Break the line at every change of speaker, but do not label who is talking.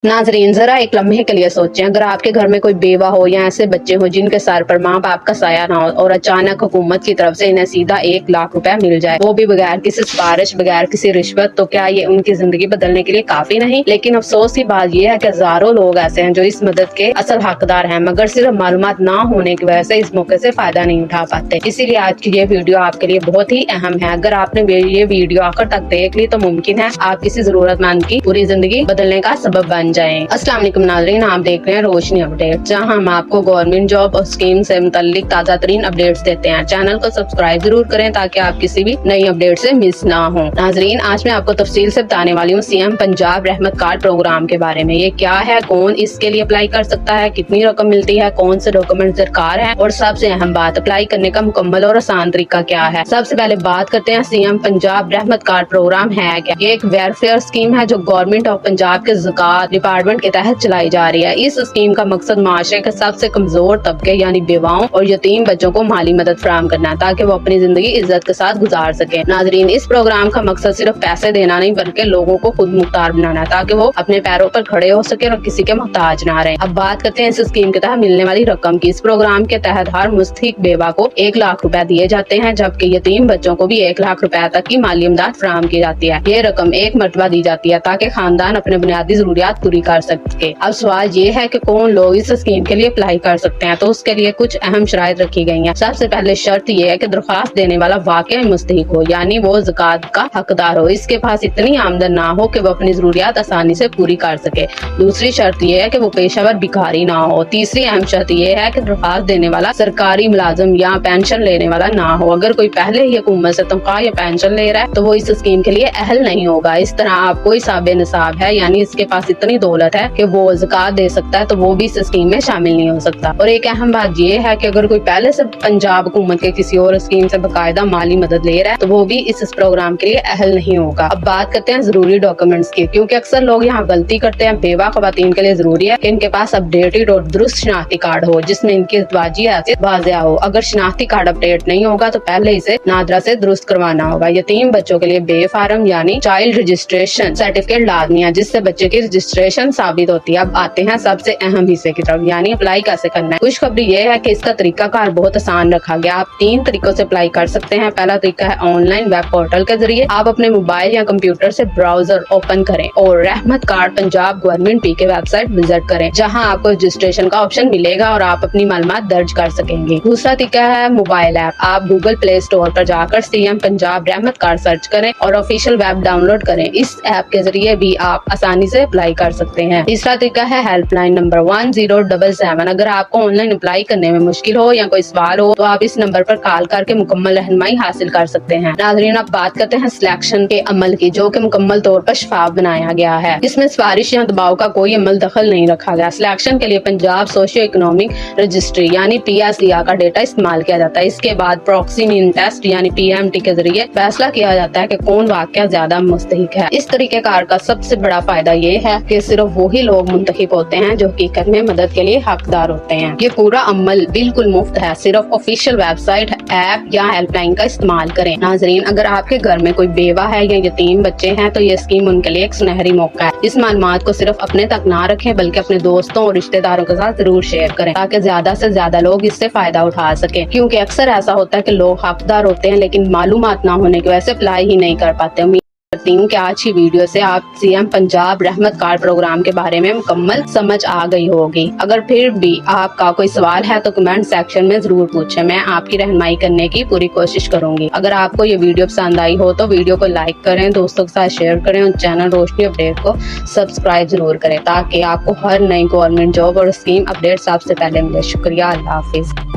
नाजरीन, जरा एक लम्हे के लिए सोचें, अगर आपके घर में कोई बेवा हो या ऐसे बच्चे हो जिनके सर पर माँ बाप का साया ना हो और अचानक हुकूमत की तरफ से इन्हें सीधा 1 लाख रुपया मिल जाए, वो भी बगैर किसी सिफारिश, बगैर किसी रिश्वत, तो क्या ये उनकी जिंदगी बदलने के लिए काफी नहीं? लेकिन अफसोस की बात यह है कि हजारों लोग ऐसे हैं जो इस मदद के असल हकदार हैं, मगर सिर्फ मालूमात ना होने की वजह से इस मौके से फायदा नहीं उठा पाते। इसीलिए आज की ये वीडियो आपके लिए बहुत ही अहम है। अगर आपने ये वीडियो आखिर तक देख ली तो मुमकिन है आप किसी जरूरतमंद की पूरी जिंदगी बदलने का सबब बन जाएं। अस्सलाम वालेकुम नाज़रीन, आप देख रहे हैं रोशनी अपडेट, जहां हम आपको गवर्नमेंट जॉब और स्कीम से मुताल्लिक ताज़ा तरीन अपडेट्स देते हैं। चैनल को सब्सक्राइब जरूर करें ताकि आप किसी भी नई अपडेट से मिस ना हो। नाज़रीन, आज मैं आपको तफसील से बताने वाली हूँ सीएम पंजाब रहमत कार्ड प्रोग्राम के बारे में। ये क्या है, कौन इसके लिए अप्लाई कर सकता है, कितनी रकम मिलती है, कौन से डॉक्यूमेंट दरकार है और सबसे अहम बात, अप्लाई करने का मुकम्मल और आसान तरीका क्या है। सबसे पहले बात करते हैं सीएम पंजाब रहमत कार्ड प्रोग्राम है क्या। ये एक वेलफेयर स्कीम है जो गवर्नमेंट ऑफ पंजाब के ज़कात डिपार्टमेंट के तहत चलाई जा रही है। इस स्कीम का मकसद माशरे के सबसे कमजोर तबके यानी बेवाओं और यतीम बच्चों को माली मदद फराहम करना है ताकि वो अपनी जिंदगी इज्जत के साथ गुजार सके। नाजरीन, इस प्रोग्राम का मकसद सिर्फ पैसे देना नहीं बल्कि लोगों को खुद मुख्तार बनाना है ताकि वो अपने पैरों पर खड़े हो सके और किसी के मोहताज ना रहे। अब बात करते हैं इस स्कीम के तहत मिलने वाली रकम की। इस प्रोग्राम के तहत हर मुस्तहिक बेवा को 1 लाख रुपए दिए जाते हैं, जबकि यतीम बच्चों को भी 1 लाख रुपए तक की माली इमदाद फराहम की जाती है। ये रकम एक मरतबा दी जाती है ताकि खानदान अपने बुनियादी जरूरियात पूरी कर सके। अब सवाल ये है कि कौन लोग इस स्कीम के लिए अप्लाई कर सकते हैं, तो उसके लिए कुछ अहम शराइत रखी गई हैं। सबसे पहले शर्त ये है कि दरख्वास्त देने वाला वाकई मुस्तहिक हो, यानी वो ज़कात का हकदार हो, इसके पास इतनी आमदन ना हो कि वो अपनी जरूरियात आसानी से पूरी कर सके। दूसरी शर्त ये है कि वो पेशावर भिखारी ना हो। तीसरी अहम शर्त ये है कि दरख्वास्त देने वाला सरकारी मुलाजिम या पेंशन लेने वाला ना हो। अगर कोई पहले ही हुकूमत से तनख्वाह या पेंशन ले रहा है तो वो इस स्कीम के लिए अहल नहीं होगा। इस तरह आप कोई साबे निसाब है, यानी इसके पास इतनी दौलत है कि वो ज़कात दे सकता है, तो वो भी इस स्कीम में शामिल नहीं हो सकता। और एक अहम बात ये है कि अगर कोई पहले से पंजाब हुकूमत के किसी और स्कीम से बाकायदा माली मदद ले रहा है तो वो भी इस प्रोग्राम के लिए अहल नहीं होगा। अब बात करते हैं जरूरी डॉक्यूमेंट्स की, क्योंकि अक्सर लोग यहाँ गलती करते हैं। बेवा खवातीन के लिए जरूरी है कि इनके पास अपडेटेड और दुरुस्त शनाख्ती कार्ड हो जिसमें इनकी अज़वाजी हैसियत वाज़ेह हो। अगर शनाख्ती कार्ड अपडेट नहीं होगा तो पहले इसे नादरा से दुरुस्त करवाना होगा। यतीम बच्चों के लिए बे फार्म यानी चाइल्ड रजिस्ट्रेशन सर्टिफिकेट लाजमी है जिससे बच्चे की रजिस्ट्रेशन साबित होती है। अब आते हैं सबसे अहम हिस्से की तरफ, यानी अप्लाई कैसे करना है। खुशखबरी ये है कि इसका तरीका कार बहुत आसान रखा गया। आप 3 तरीकों से अप्लाई कर सकते हैं। पहला तरीका है ऑनलाइन वेब पोर्टल के जरिए। आप अपने मोबाइल या कंप्यूटर से ब्राउजर ओपन करें और रहमत कार्ड पंजाब गवर्नमेंट पी के वेबसाइट विजिट करें, जहां आपको रजिस्ट्रेशन का ऑप्शन मिलेगा और आप अपनी मालूमात दर्ज कर सकेंगे। दूसरा तरीका है मोबाइल ऐप। आप गूगल प्ले स्टोर पर जाकर सीएम पंजाब रहमत कार्ड सर्च करें और ऑफिशियल वेब डाउनलोड करें। इस ऐप के जरिए भी आप आसानी से अप्लाई कर सकते हैं। तीसरा तरीका है हेल्पलाइन नंबर 1077। अगर आपको ऑनलाइन अप्लाई करने में मुश्किल हो या कोई सवाल हो तो आप इस नंबर पर कॉल करके मुकम्मल रहनुमाई हासिल कर सकते हैं। नाज़रीन, अब बात करते हैं सिलेक्शन के अमल की, जो कि मुकम्मल तौर पर शफाफ बनाया गया है। इसमें सिफारिश या दबाव का कोई अमल दखल नहीं रखा गया। सिलेक्शन के लिए पंजाब सोशियो इकोनॉमिक रजिस्ट्री यानी PSDR का डेटा इस्तेमाल किया जाता है। इसके बाद प्रॉक्सी मीन टेस्ट यानी PMT के जरिए फैसला किया जाता है कि कौन वाकया ज्यादा मुस्तहिक है। इस तरीके कार का सबसे बड़ा फायदा ये है कि सिर्फ वही लोग मुंतखब होते हैं जो हकीकत में मदद के लिए हकदार होते हैं। ये पूरा अमल बिल्कुल मुफ्त है, सिर्फ ऑफिशियल वेबसाइट, ऐप या हेल्पलाइन का इस्तेमाल करें। नाजरीन, अगर आपके घर में कोई बेवा है या यतीम बच्चे हैं तो ये स्कीम उनके लिए एक सुनहरी मौका है। इस मालूमात को सिर्फ अपने तक ना रखें बल्कि अपने दोस्तों और रिश्तेदारों के साथ जरूर शेयर करें ताकि ज्यादा से ज्यादा लोग इससे फायदा उठा सकें, क्योंकि अक्सर ऐसा होता है कि लोग हकदार होते हैं लेकिन मालूमात ना होने की वजह से अप्लाई ही नहीं कर पाते। करती हूँ कि आज की वीडियो से आप सीएम पंजाब रहमत कार्ड प्रोग्राम के बारे में मुकम्मल समझ आ गई होगी। अगर फिर भी आपका कोई सवाल है तो कमेंट सेक्शन में जरूर पूछें, मैं आपकी रहनुमाई करने की पूरी कोशिश करूंगी। अगर आपको ये वीडियो पसंद आई हो तो वीडियो को लाइक करें, दोस्तों के साथ शेयर करें और चैनल रोशनी अपडेट को सब्सक्राइब जरूर करें ताकि आपको हर नई गवर्नमेंट जॉब और स्कीम अपडेट सबसे पहले मिले। शुक्रिया, अल्लाह हाफिज।